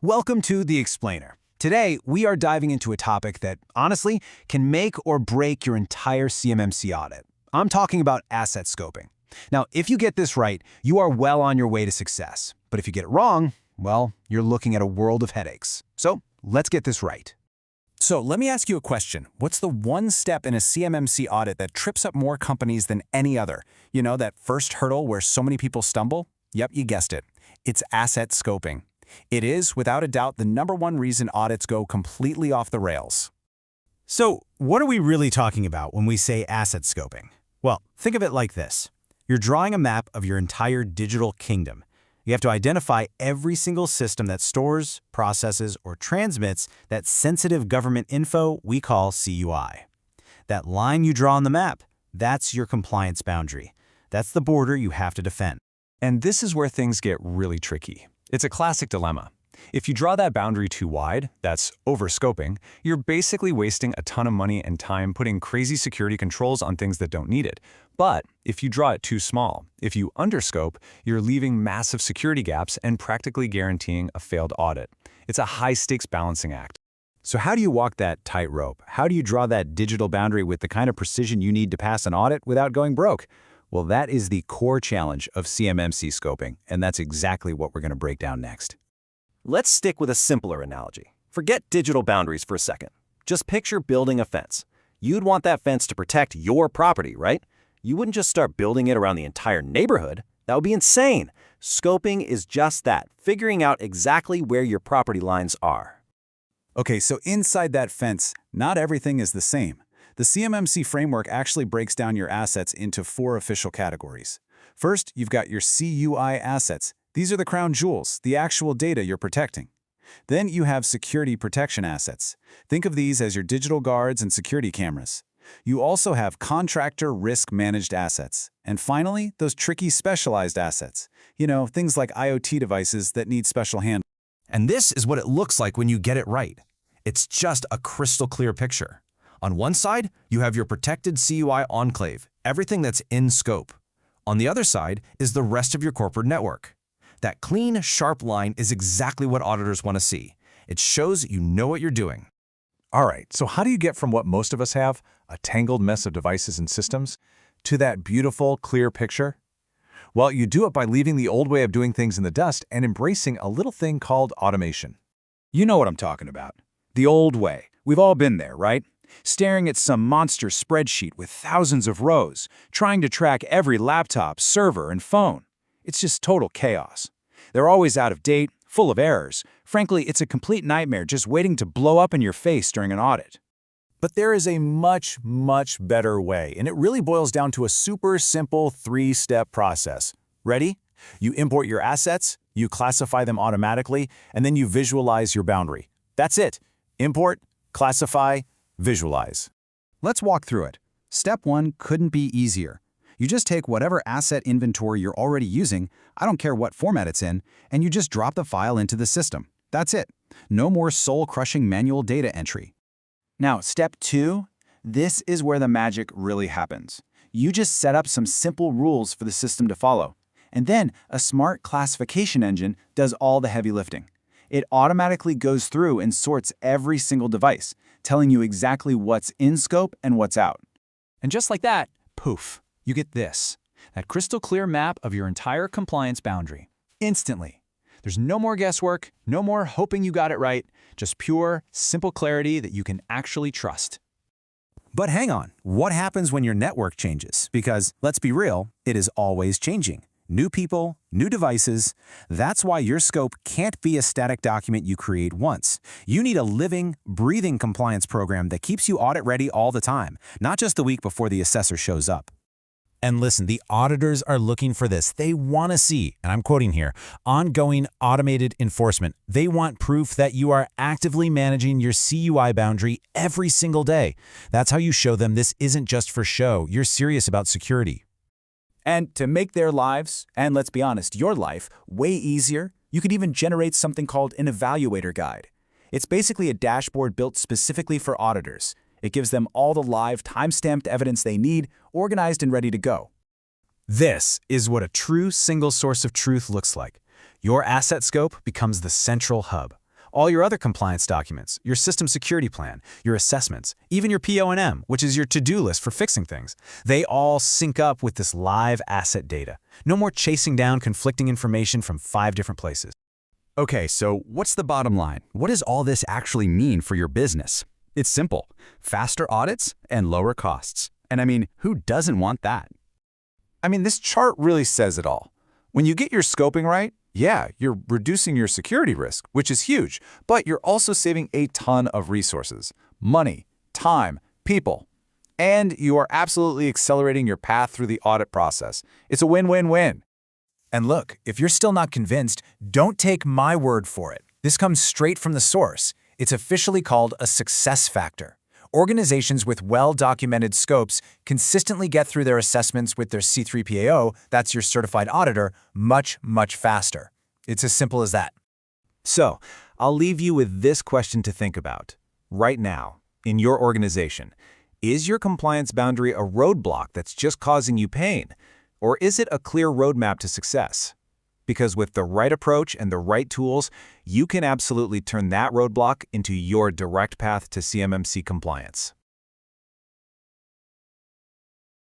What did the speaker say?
Welcome to The Explainer. Today, we are diving into a topic that, honestly, can make or break your entire CMMC audit. I'm talking about asset scoping. Now, if you get this right, you are well on your way to success. But if you get it wrong, well, you're looking at a world of headaches. So, let's get this right. So let me ask you a question. What's the one step in a CMMC audit that trips up more companies than any other? You know, that first hurdle where so many people stumble? Yep, you guessed it. It's asset scoping. It is, without a doubt, the #1 reason audits go completely off the rails. So what are we really talking about when we say asset scoping? Well, think of it like this. You're drawing a map of your entire digital kingdom. You have to identify every single system that stores, processes, or transmits that sensitive government info we call CUI. That line you draw on the map, that's your compliance boundary. That's the border you have to defend. And this is where things get really tricky. It's a classic dilemma. If you draw that boundary too wide, that's over-scoping, you're basically wasting a ton of money and time putting crazy security controls on things that don't need it. But if you draw it too small, if you underscope, you're leaving massive security gaps and practically guaranteeing a failed audit. It's a high-stakes balancing act. So how do you walk that tightrope? How do you draw that digital boundary with the kind of precision you need to pass an audit without going broke? Well, that is the core challenge of CMMC scoping, and that's exactly what we're going to break down next. Let's stick with a simpler analogy. Forget digital boundaries for a second. Just picture building a fence. You'd want that fence to protect your property, right? You wouldn't just start building it around the entire neighborhood. That would be insane. Scoping is just that, figuring out exactly where your property lines are. Okay, so inside that fence, not everything is the same. The CMMC framework actually breaks down your assets into 4 official categories. First, you've got your CUI assets. These are the crown jewels, the actual data you're protecting. Then you have security protection assets. Think of these as your digital guards and security cameras. You also have contractor risk managed assets. And finally, those tricky specialized assets. You know, things like IoT devices that need special handling. And this is what it looks like when you get it right. It's just a crystal clear picture. On one side, you have your protected CUI enclave, everything that's in scope. On the other side is the rest of your corporate network. That clean, sharp line is exactly what auditors want to see. It shows you know what you're doing. All right, so how do you get from what most of us have, a tangled mess of devices and systems, to that beautiful, clear picture? Well, you do it by leaving the old way of doing things in the dust and embracing a little thing called automation. You know what I'm talking about. The old way. We've all been there, right? Staring at some monster spreadsheet with thousands of rows, trying to track every laptop, server, and phone. It's just total chaos. They're always out of date, full of errors. Frankly, it's a complete nightmare just waiting to blow up in your face during an audit. But there is a much, much better way, and it really boils down to a super simple 3-step process. Ready? You import your assets, you classify them automatically, and then you visualize your boundary. That's it. Import, classify, visualize. Let's walk through it. Step 1 couldn't be easier. You just take whatever asset inventory you're already using, I don't care what format it's in, and you just drop the file into the system. That's it. No more soul-crushing manual data entry. Now, step 2, this is where the magic really happens. You just set up some simple rules for the system to follow. And then a smart classification engine does all the heavy lifting. It automatically goes through and sorts every single device, telling you exactly what's in scope and what's out. And just like that, poof, you get this, that crystal clear map of your entire compliance boundary. Instantly. There's no more guesswork, no more hoping you got it right, just pure, simple clarity that you can actually trust. But hang on, what happens when your network changes? Because, let's be real, it is always changing. New people, new devices. That's why your scope can't be a static document you create once. You need a living, breathing compliance program that keeps you audit ready all the time, not just the week before the assessor shows up. And listen, the auditors are looking for this. They want to see, and I'm quoting here, ongoing automated enforcement. They want proof that you are actively managing your CUI boundary every single day. That's how you show them this isn't just for show. You're serious about security. And to make their lives, and let's be honest, your life, way easier, you could even generate something called an evaluator guide. It's basically a dashboard built specifically for auditors. It gives them all the live, time-stamped evidence they need, organized and ready to go. This is what a true single source of truth looks like. Your asset scope becomes the central hub. All your other compliance documents, your system security plan, your assessments, even your PO&M, which is your to-do list for fixing things, they all sync up with this live asset data. No more chasing down conflicting information from 5 different places. Okay, so what's the bottom line? What does all this actually mean for your business? It's simple. Faster audits and lower costs. And I mean, who doesn't want that? I mean, this chart really says it all. When you get your scoping right, yeah, you're reducing your security risk, which is huge, but you're also saving a ton of resources, money, time, people. And you are absolutely accelerating your path through the audit process. It's a win-win-win. And look, if you're still not convinced, don't take my word for it. This comes straight from the source. It's officially called a success factor. Organizations with well-documented scopes consistently get through their assessments with their C3PAO, that's your certified auditor, much, much faster. It's as simple as that. So, I'll leave you with this question to think about. Right now, in your organization, is your compliance boundary a roadblock that's just causing you pain? Or is it a clear roadmap to success? Because with the right approach and the right tools, you can absolutely turn that roadblock into your direct path to CMMC compliance.